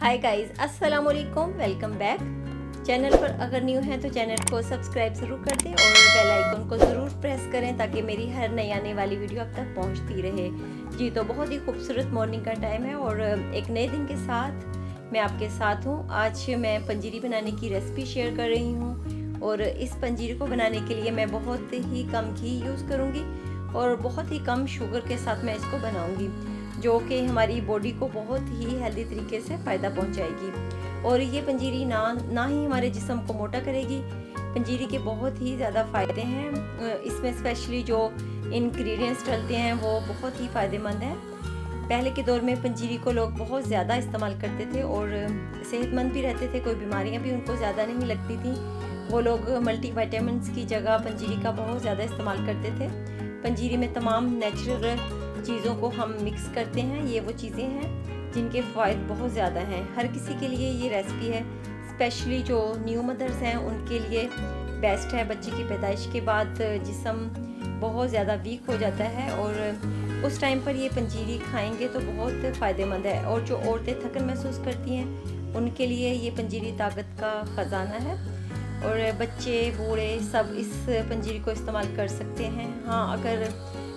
Hi guys, अस्सलाम वालेकुम, welcome back. Channel पर अगर न्यू हैं तो चैनल को सब्सक्राइब ज़रूर कर दें और बेल आइकन को ज़रूर प्रेस करें ताकि मेरी हर नई आने वाली वीडियो अब तक पहुंचती रहे। जी, तो बहुत ही खूबसूरत मॉर्निंग का टाइम है और एक नए दिन के साथ मैं आपके साथ हूँ। आज मैं पंजीरी बनाने की रेसिपी शेयर कर रही हूँ और इस पंजीरी को बनाने के लिए मैं बहुत ही कम घी यूज़ करूँगी और बहुत ही कम शुगर के साथ मैं इसको बनाऊँगी, जो कि हमारी बॉडी को बहुत ही हेल्दी तरीके से फ़ायदा पहुंचाएगी। और ये पंजीरी ना ही हमारे जिस्म को मोटा करेगी। पंजीरी के बहुत ही ज़्यादा फ़ायदे हैं। इसमें स्पेशली जो इंग्रेडिएंट्स डलते हैं वो बहुत ही फ़ायदेमंद हैं। पहले के दौर में पंजीरी को लोग बहुत ज़्यादा इस्तेमाल करते थे और सेहतमंद भी रहते थे, कोई बीमारियां भी उनको ज़्यादा नहीं लगती थी। वो लोग मल्टीविटामिन्स की जगह पंजीरी का बहुत ज़्यादा इस्तेमाल करते थे। पंजीरी में तमाम नेचुरल चीज़ों को हम मिक्स करते हैं। ये वो चीज़ें हैं जिनके फ़ायदे बहुत ज़्यादा हैं। हर किसी के लिए ये रेसिपी है, स्पेशली जो न्यू मदर्स हैं उनके लिए बेस्ट है। बच्चे की पैदाइश के बाद जिस्म बहुत ज़्यादा वीक हो जाता है और उस टाइम पर ये पंजीरी खाएंगे तो बहुत फ़ायदेमंद है। और जो औरतें थकन महसूस करती हैं उनके लिए ये पंजीरी ताकत का ख़जाना है और बच्चे बूढ़े सब इस पंजीरी को इस्तेमाल कर सकते हैं। हाँ, अगर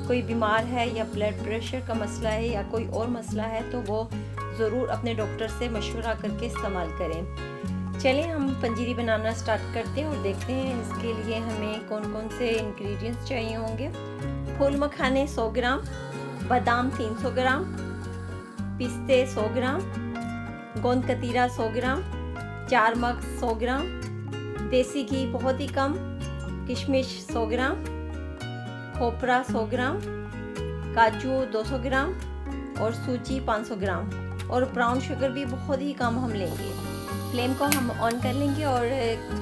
कोई बीमार है या ब्लड प्रेशर का मसला है या कोई और मसला है तो वो ज़रूर अपने डॉक्टर से मशवरा करके इस्तेमाल करें। चलें हम पंजीरी बनाना स्टार्ट करते हैं और देखते हैं इसके लिए हमें कौन कौन से इंग्रेडिएंट्स चाहिए होंगे। फूल मखाने 100 ग्राम, बादाम 300 ग्राम, पिस्ते 100 ग्राम, गोंद कतीरा 100 ग्राम, 4 मग 100 ग्राम, देसी घी बहुत ही कम, किशमिश 100 ग्राम, खोपरा 100 ग्राम, काजू 200 ग्राम और सूजी 500 ग्राम और ब्राउन शुगर भी बहुत ही कम हम लेंगे। फ्लेम को हम ऑन कर लेंगे और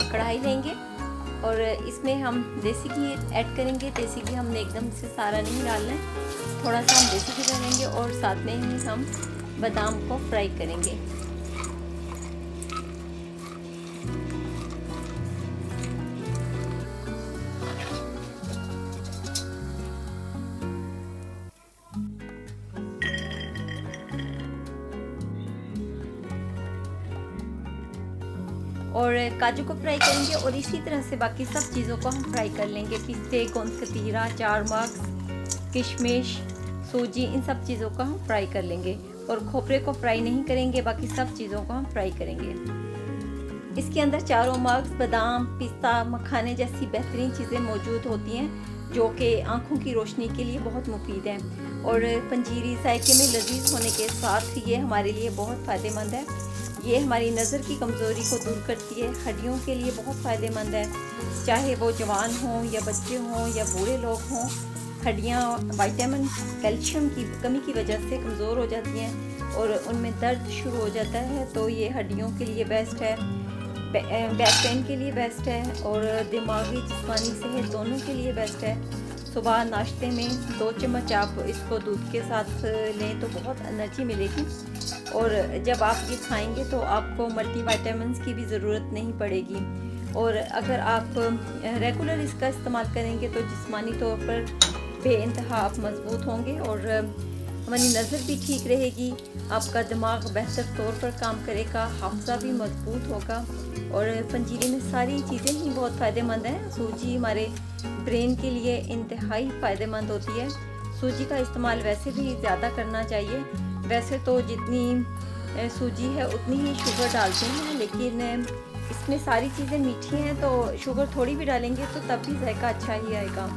कढ़ाई लेंगे और इसमें हम देसी घी ऐड करेंगे। देसी घी हमने एकदम से सारा नहीं डालना है, थोड़ा सा हम देसी घी डालेंगे और साथ में ही हम बादाम को फ्राई करेंगे। और काजू को फ्राई करेंगे और इसी तरह से बाकी सब चीज़ों को हम फ्राई कर लेंगे। पिस्ते, गोंद कतीरा, 4 मग, किशमिश, सूजी, इन सब चीज़ों को हम फ्राई कर लेंगे और खोपरे को फ्राई नहीं करेंगे, बाकी सब चीज़ों को हम फ्राई करेंगे। इसके अंदर चारों मग्स, बादाम, पिस्ता, मखाने जैसी बेहतरीन चीज़ें मौजूद होती हैं जो कि आँखों की रोशनी के लिए बहुत मुफीद हैं और पंजीरी जायके में लजीज होने के साथ ये हमारे लिए बहुत फ़ायदेमंद है। ये हमारी नज़र की कमज़ोरी को दूर करती है, हड्डियों के लिए बहुत फ़ायदेमंद है, चाहे वो जवान हों या बच्चे हों या बूढ़े लोग हों। हड्डियाँ विटामिन कैल्शियम की कमी की वजह से कमज़ोर हो जाती हैं और उनमें दर्द शुरू हो जाता है, तो ये हड्डियों के लिए बेस्ट है, बैक पेन के लिए बेस्ट है और दिमागी जिस्मानी सेहत दोनों के लिए बेस्ट है। सुबह नाश्ते में 2 चम्मच आप इसको दूध के साथ लें तो बहुत एनर्जी मिलेगी और जब आप ये खाएंगे तो आपको मल्टीविटामिन्स की भी ज़रूरत नहीं पड़ेगी। और अगर आप रेगुलर इसका इस्तेमाल करेंगे तो जिस्मानी तौर पर बेइंतहा आप मजबूत होंगे और हमारी नज़र भी ठीक रहेगी, आपका दिमाग बेहतर तौर पर काम करेगा, हाफ़्ज़ा भी मजबूत होगा। और पंजीरी में सारी चीज़ें ही बहुत फ़ायदेमंद हैं। सूजी हमारे ब्रेन के लिए इंतहाई फ़ायदेमंद होती है। सूजी का इस्तेमाल वैसे भी ज़्यादा करना चाहिए। वैसे तो जितनी सूजी है उतनी ही शुगर डालते हैं, लेकिन इसमें सारी चीज़ें मीठी हैं तो शुगर थोड़ी भी डालेंगे तो तब भी जायका अच्छा ही आएगा।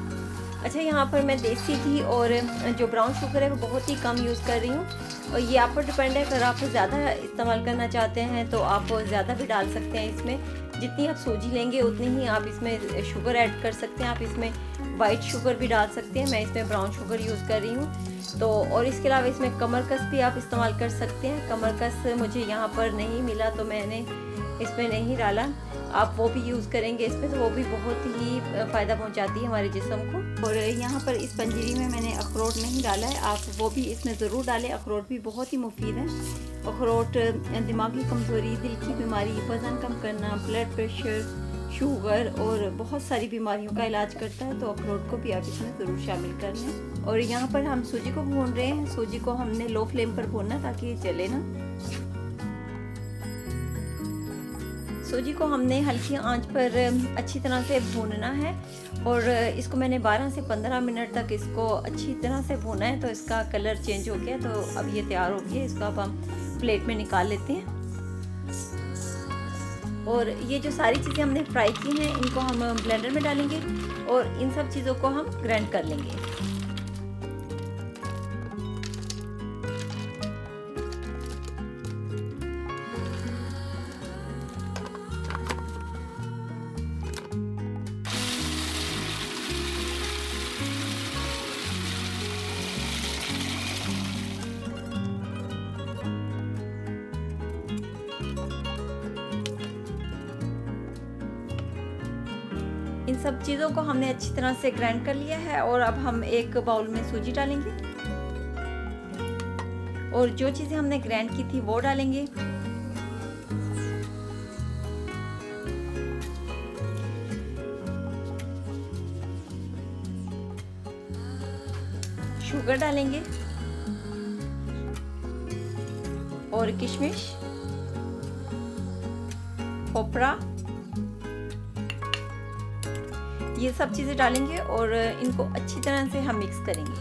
अच्छा, यहाँ पर मैं देसी घी और जो ब्राउन शुगर है वो बहुत ही कम यूज़ कर रही हूँ और ये आप पर डिपेंड है। अगर आप ज़्यादा इस्तेमाल करना चाहते हैं तो आप ज़्यादा भी डाल सकते हैं। इसमें जितनी आप सूजी लेंगे उतनी ही आप इसमें शुगर ऐड कर सकते हैं। आप इसमें वाइट शुगर भी डाल सकते हैं, मैं इसमें ब्राउन शुगर यूज़ कर रही हूँ। तो और इसके अलावा इसमें कमरकस भी आप इस्तेमाल कर सकते हैं। कमरकस मुझे यहाँ पर नहीं मिला तो मैंने इसमें नहीं डाला, आप वो भी यूज़ करेंगे इसमें तो वो भी बहुत ही फ़ायदा पहुंचाती है हमारे जिस्म को। और यहाँ पर इस पंजीरी में मैंने अखरोट नहीं डाला है, आप वो भी इसमें ज़रूर डालें। अखरोट भी बहुत ही मुफीद है। अखरोट दिमागी कमज़ोरी, दिल की बीमारी, वज़न कम करना, ब्लड प्रेशर, शुगर और बहुत सारी बीमारियों का इलाज करता है, तो अखरोट को भी आप इसमें ज़रूर शामिल कर लें। और यहाँ पर हम सूजी को भून रहे हैं। सूजी को हमने लो फ्लेम पर भूनना ताकि ये जले ना। सूजी को हमने हल्की आंच पर अच्छी तरह से भूनना है और इसको मैंने 12 से 15 मिनट तक इसको अच्छी तरह से भूना है। तो इसका कलर चेंज हो गया, तो अब ये तैयार हो गया। इसको अब हम प्लेट में निकाल लेते हैं। और ये जो सारी चीज़ें हमने फ्राई की हैं इनको हम ब्लेंडर में डालेंगे और इन सब चीज़ों को हम ग्राइंड कर लेंगे। इन सब चीज़ों को हमने अच्छी तरह से ग्राइंड कर लिया है और अब हम एक बाउल में सूजी डालेंगे और जो चीज़ें हमने ग्राइंड की थी वो डालेंगे। शुगर डालेंगे और किशमिश, खोपरा, ये सब चीज़ें डालेंगे और इनको अच्छी तरह से हम मिक्स करेंगे।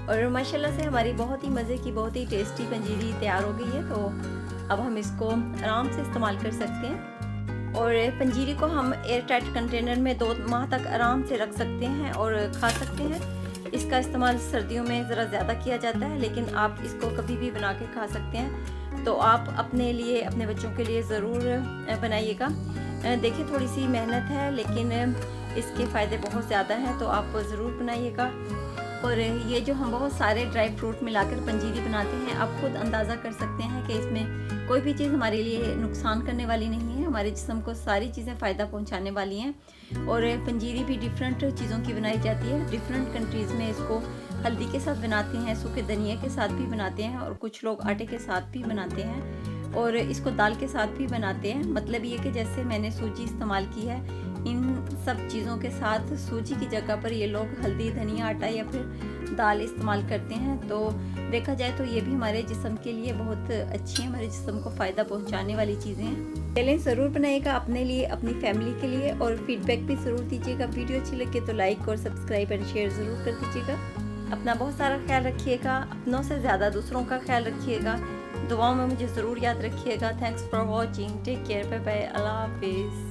और माशाल्लाह से हमारी बहुत ही मज़े की, बहुत ही टेस्टी पंजीरी तैयार हो गई है। तो अब हम इसको आराम से इस्तेमाल कर सकते हैं और पंजीरी को हम एयर टाइट कंटेनर में 2 माह तक आराम से रख सकते हैं और खा सकते हैं। इसका इस्तेमाल सर्दियों में ज़रा ज़्यादा किया जाता है, लेकिन आप इसको कभी भी बना के खा सकते हैं। तो आप अपने लिए, अपने बच्चों के लिए ज़रूर बनाइएगा। देखिए थोड़ी सी मेहनत है लेकिन इसके फ़ायदे बहुत ज़्यादा हैं, तो आप ज़रूर बनाइएगा। और ये जो हम बहुत सारे ड्राई फ्रूट मिलाकर पंजीरी बनाते हैं, आप खुद अंदाज़ा कर सकते हैं कि इसमें कोई भी चीज़ हमारे लिए नुकसान करने वाली नहीं है। हमारे जिस्म को सारी चीज़ें फ़ायदा पहुंचाने वाली हैं। और पंजीरी भी डिफरेंट चीज़ों की बनाई जाती है। डिफरेंट कंट्रीज़ में इसको हल्दी के साथ बनाते हैं, सूखे धनिया के साथ भी बनाते हैं और कुछ लोग आटे के साथ भी बनाते हैं और इसको दाल के साथ भी बनाते हैं। मतलब ये कि जैसे मैंने सूजी इस्तेमाल की है, इन सब चीज़ों के साथ सूजी की जगह पर ये लोग हल्दी, धनिया, आटा या फिर दाल इस्तेमाल करते हैं। तो देखा जाए तो ये भी हमारे जिस्म के लिए बहुत अच्छी है, हमारे जिस्म को फ़ायदा पहुंचाने वाली चीज़ें हैं। चैलेंज ज़रूर बनाइएगा अपने लिए, अपनी फैमिली के लिए और फीडबैक भी ज़रूर दीजिएगा। वीडियो अच्छी लगे तो लाइक और सब्सक्राइब एंड शेयर ज़रूर कर दीजिएगा। अपना बहुत सारा ख्याल रखिएगा, अपनों से ज़्यादा दूसरों का ख्याल रखिएगा। दुआओं में मुझे ज़रूर याद रखिएगा। Thanks for watching, take care, bye bye, अल्लाह हाफिज़।